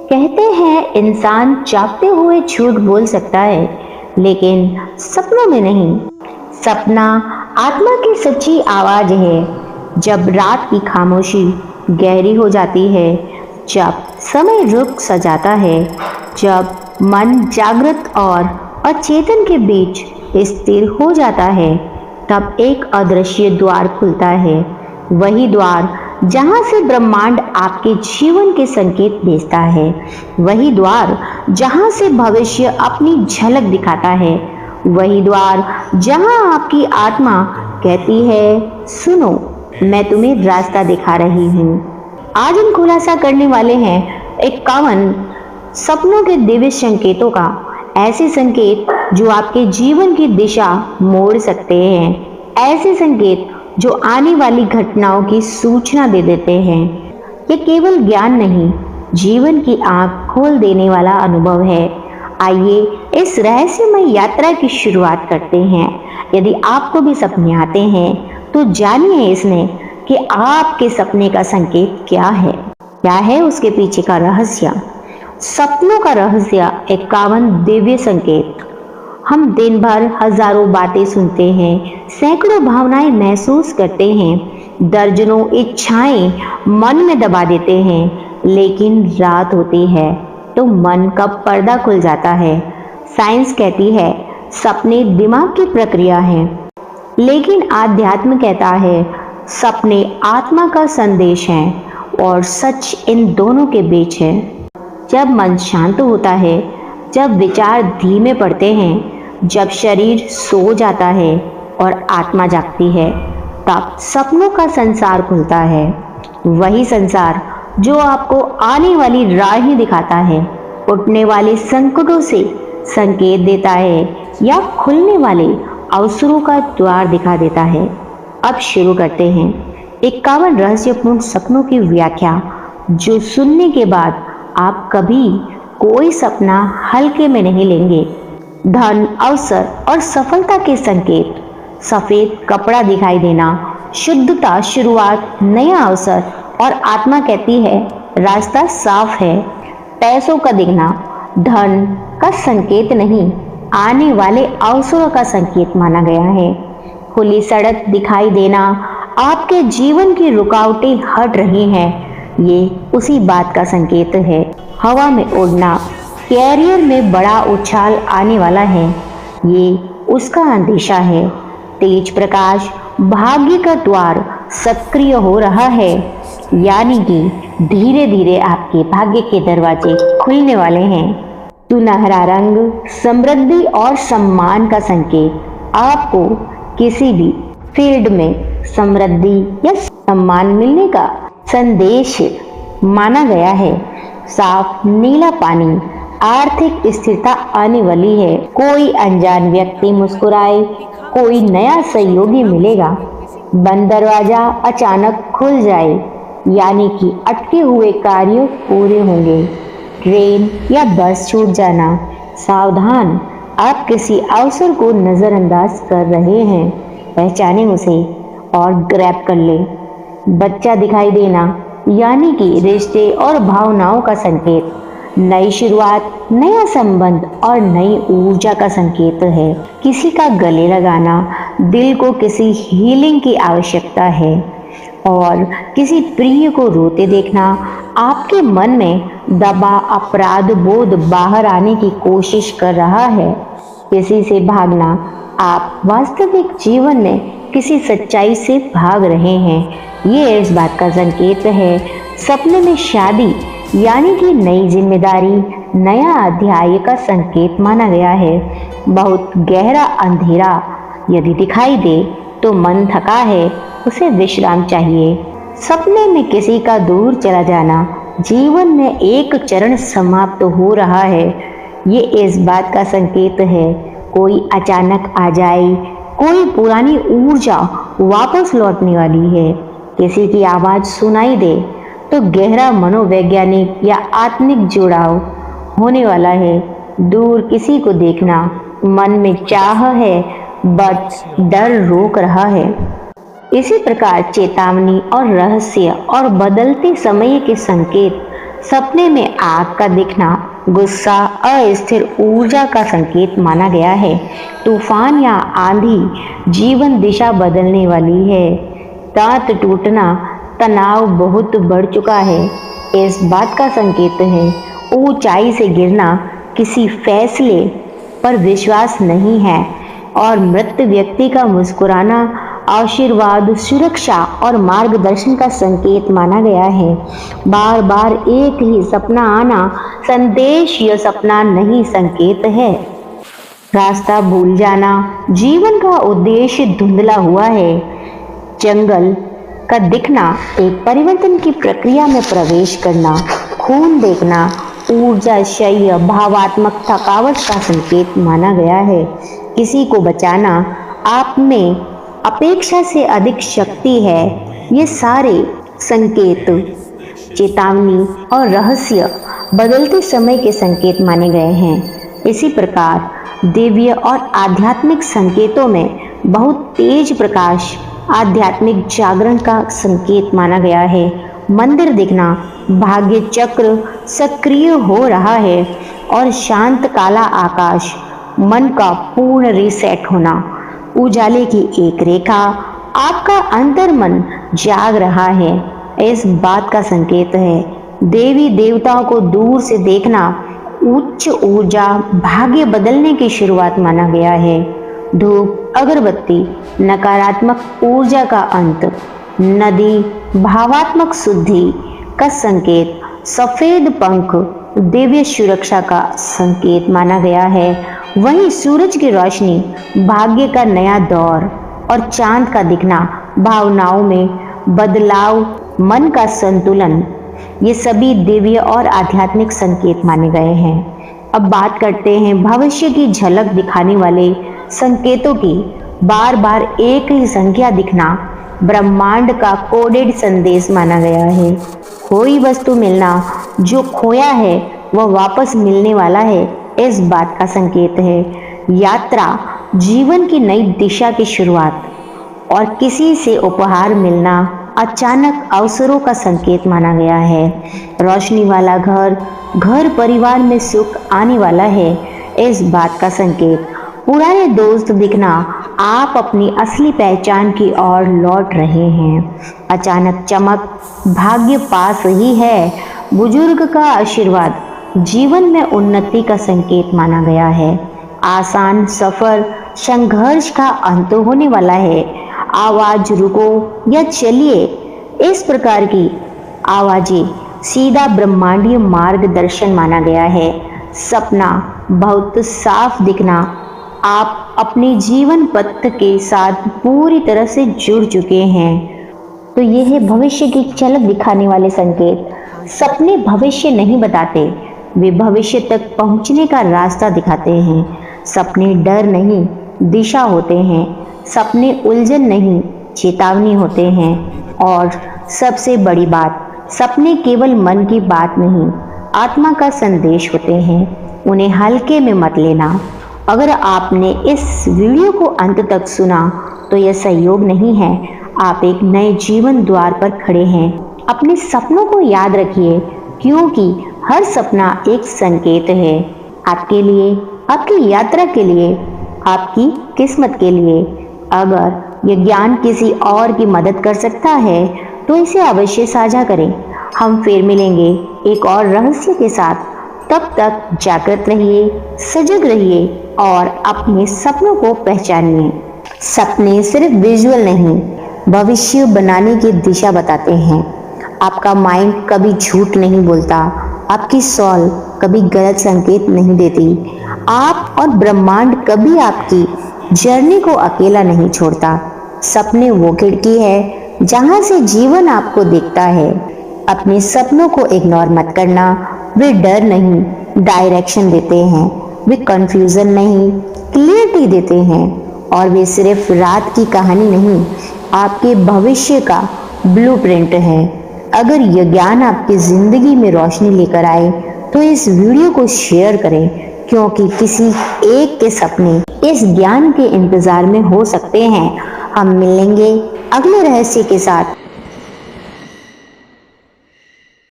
कहते हैं इंसान जागते हुए झूठ बोल सकता है, लेकिन सपनों में नहीं। सपना आत्मा की सच्ची आवाज है। जब रात की खामोशी गहरी हो जाती है, जब समय रुक सा जाता है, जब मन जागृत और अचेतन के बीच स्थिर हो जाता है, तब एक अदृश्य द्वार खुलता है। वही द्वार जहां से ब्रह्मांड आपके जीवन के संकेत भेजता है। वही द्वार जहां से भविष्य अपनी झलक दिखाता है। वही द्वार जहां आपकी आत्मा कहती है, सुनो, मैं तुम्हें रास्ता दिखा रही हूँ। आज हम खुलासा करने वाले हैं 51 सपनों के दिव्य संकेतों का। ऐसे संकेत जो आपके जीवन की दिशा मोड़ सकते हैं। ऐसे संकेत जो आने वाली घटनाओं की सूचना दे देते हैं। ये केवल ज्ञान नहीं, जीवन की आंख खोल देने वाला अनुभव है। आइए इस रहस्यमय यात्रा की शुरुआत करते हैं। यदि आपको भी सपने आते हैं तो जानिए इसमें कि आपके सपने का संकेत क्या है उसके पीछे का रहस्य। सपनों का रहस्य 51 दिव्य संकेत। हम दिन भर हजारों बातें सुनते हैं, सैकड़ों भावनाएं महसूस करते हैं, दर्जनों इच्छाएं मन में दबा देते हैं, लेकिन रात होती है तो मन का पर्दा खुल जाता है। साइंस कहती है सपने दिमाग की प्रक्रिया है, लेकिन आध्यात्म कहता है सपने आत्मा का संदेश है, और सच इन दोनों के बीच है। जब मन शांत होता है, जब विचार धीमे पड़ते हैं, जब शरीर सो जाता है और आत्मा जागती है, तब सपनों का संसार खुलता है। वही संसार जो आपको आने वाली राहें दिखाता है, उठने वाले संकटों से संकेत देता है, या खुलने वाले अवसरों का द्वार दिखा देता है। अब शुरू करते हैं 51 रहस्यपूर्ण सपनों की व्याख्या, जो सुनने के बाद आप कभी कोई सपना हल्के में नहीं लेंगे। धन, अवसर और सफलता के संकेत। सफेद कपड़ा दिखाई देना, शुद्धता, शुरुआत, नया अवसर, और आत्मा कहती है रास्ता साफ है। पैसों का दिखना धन का संकेत नहीं, आने वाले अवसरों का संकेत माना गया है। खुली सड़क दिखाई देना, आपके जीवन की रुकावटें हट रही हैं, ये उसी बात का संकेत है। हवा में उड़ना, कैरियर में बड़ा उछाल आने वाला है, ये उसका अंदेशा है। तेज प्रकाश, भाग्य का द्वार सक्रिय हो रहा है, यानी कि धीरे धीरे आपके भाग्य के दरवाजे खुलने वाले हैं। सुनहरा रंग, समृद्धि और सम्मान का संकेत। आपको किसी भी फील्ड में समृद्धि या सम्मान मिलने का संदेश माना गया है। साफ नीला पानी, आर्थिक स्थिरता आने वाली है। कोई अनजान व्यक्ति मुस्कुराए, कोई नया सहयोगी मिलेगा। बंद दरवाजा अचानक खुल जाए, यानी कि अटके हुए कार्य पूरे होंगे। ट्रेन या बस छूट जाना, सावधान, आप किसी अवसर को नजरअंदाज कर रहे हैं। पहचाने उसे और ग्रैब कर ले। बच्चा दिखाई देना, यानी कि रिश्ते और भावनाओं का संकेत। नई शुरुआत, नया संबंध और नई ऊर्जा का संकेत है। किसी का गले लगाना, दिल को किसी हीलिंग की आवश्यकता है। और किसी प्रिय को रोते देखना, आपके मन में दबा अपराध बोध बाहर आने की कोशिश कर रहा है। किसी से भागना, आप वास्तविक जीवन में किसी सच्चाई से भाग रहे हैं, ये इस बात का संकेत है। सपने में शादी, यानी कि नई जिम्मेदारी, नया अध्याय का संकेत माना गया है। बहुत गहरा अंधेरा यदि दिखाई दे तो मन थका है, उसे विश्राम चाहिए। सपने में किसी का दूर चला जाना, जीवन में एक चरण समाप्त हो रहा है, ये इस बात का संकेत है। कोई अचानक आ जाए, कोई पुरानी ऊर्जा वापस लौटने वाली है। किसी की आवाज सुनाई दे तो गहरा मनोवैज्ञानिक या आत्मिक जुड़ाव होने वाला है। दूर किसी को देखना, मन में चाह है बट डर रोक रहा है। इसी प्रकार चेतावनी और रहस्य और बदलते समय के संकेत सपने में आग का दिखना गुस्सा, अस्थिर ऊर्जा का संकेत माना गया है। तूफान या आंधी जीवन दिशा बदलने वाली है। दांत टूटना तनाव बहुत बढ़ चुका है, इस बात का संकेत है। ऊंचाई से गिरना किसी फैसले पर विश्वास नहीं है और मृत व्यक्ति का मुस्कुराना आशीर्वाद, सुरक्षा और मार्गदर्शन का संकेत माना गया है। बार बार एक ही सपना आना संदेश या सपना नहीं, संकेत है। रास्ता भूल जाना, जीवन का उद्देश्य धुंधला हुआ है। जंगल का दिखना एक परिवर्तन की प्रक्रिया में प्रवेश करना। खून देखना ऊर्जा क्षय, भावात्मक थकावट का संकेत माना गया है। किसी को बचाना, आप में अपेक्षा से अधिक शक्ति है। ये सारे संकेत चेतावनी और रहस्य बदलते समय के संकेत माने गए हैं। इसी प्रकार दिव्य और आध्यात्मिक संकेतों में बहुत तेज प्रकाश आध्यात्मिक जागरण का संकेत माना गया है। मंदिर दिखना भाग्य चक्र सक्रिय हो रहा है और शांत काला आकाश मन का पूर्ण रीसेट होना। उजाले की एक रेखा आपका अंतर्मन जाग रहा है, इस बात का संकेत है। देवी देवताओं को दूर से देखना उच्च ऊर्जा भाग्य बदलने की शुरुआत माना गया है। धूप अगरबत्ती नकारात्मक ऊर्जा का अंत। नदी भावात्मक शुद्धि का संकेत। सफेद पंख दिव्य सुरक्षा का संकेत माना गया है। वहीं सूरज की रोशनी भाग्य का नया दौर और चांद का दिखना भावनाओं में बदलाव, मन का संतुलन, ये सभी दिव्य और आध्यात्मिक संकेत माने गए हैं। अब बात करते हैं भविष्य की झलक दिखाने वाले संकेतों की। बार बार एक ही संख्या दिखना ब्रह्मांड का कोडेड संदेश माना गया है। कोई वस्तु मिलना, जो खोया है वह वापस मिलने वाला है, इस बात का संकेत है। यात्रा जीवन की नई दिशा की शुरुआत और किसी से उपहार मिलना अचानक अवसरों का संकेत माना गया है। रोशनी वाला घर, घर परिवार में सुख आने वाला है, इस बात का संकेत। पुराने दोस्त दिखना आप अपनी असली पहचान की ओर लौट रहे हैं। अचानक चमक भाग्य पास ही है। बुजुर्ग का आशीर्वाद जीवन में उन्नति का संकेत माना गया है। आसान सफर संघर्ष का अंत होने वाला है। आवाज रुको या चलिए, इस प्रकार की आवाजें सीधा ब्रह्मांडीय मार्गदर्शन माना गया है। सपना बहुत साफ दिखना आप अपने जीवन पथ के साथ पूरी तरह से जुड़ चुके हैं। तो ये है भविष्य की झलक दिखाने वाले संकेत। सपने भविष्य नहीं बताते, वे भविष्य तक पहुंचने का रास्ता दिखाते हैं। सपने डर नहीं, दिशा होते हैं। सपने उलझन नहीं, चेतावनी होते हैं। और सबसे बड़ी बात, सपने केवल मन की बात नहीं, आत्मा का संदेश होते हैं। उन्हें हल्के में मत लेना। अगर आपने इस वीडियो को अंत तक सुना तो यह सहयोग नहीं है, आप एक नए जीवन द्वार पर खड़े हैं। अपने सपनों को याद रखिए, क्योंकि हर सपना एक संकेत है, आपके लिए, आपकी यात्रा के लिए, आपकी किस्मत के लिए। अगर यह ज्ञान किसी और की मदद कर सकता है तो इसे अवश्य साझा करें। हम फिर मिलेंगे एक और रहस्य के साथ। तब तक जागृत रहिए, सजग रहिए और अपने सपनों को पहचानिए। सपने सिर्फ विजुअल नहीं, भविष्य बनाने की दिशा बताते हैं। आपका माइंड कभी झूठ नहीं बोलता, आपकी सॉल कभी गलत संकेत नहीं देती। आप और ब्रह्मांड कभी आपकी जर्नी को अकेला नहीं छोड़ता। सपने वो खिड़की है जहां से जीवन आपको देखता है। अपने सपनों को इग्नोर मत करना। वे डर नहीं, डायरेक्शन देते हैं। वे कंफ्यूजन नहीं, क्लियरिटी देते हैं। और वे सिर्फ रात की कहानी नहीं, आपके भविष्य का ब्लूप्रिंट है। अगर यह ज्ञान आपकी जिंदगी में रोशनी लेकर आए तो इस वीडियो को शेयर करें, क्योंकि किसी एक के सपने इस ज्ञान के इंतजार में हो सकते हैं। हम मिलेंगे अगले रहस्य के साथ।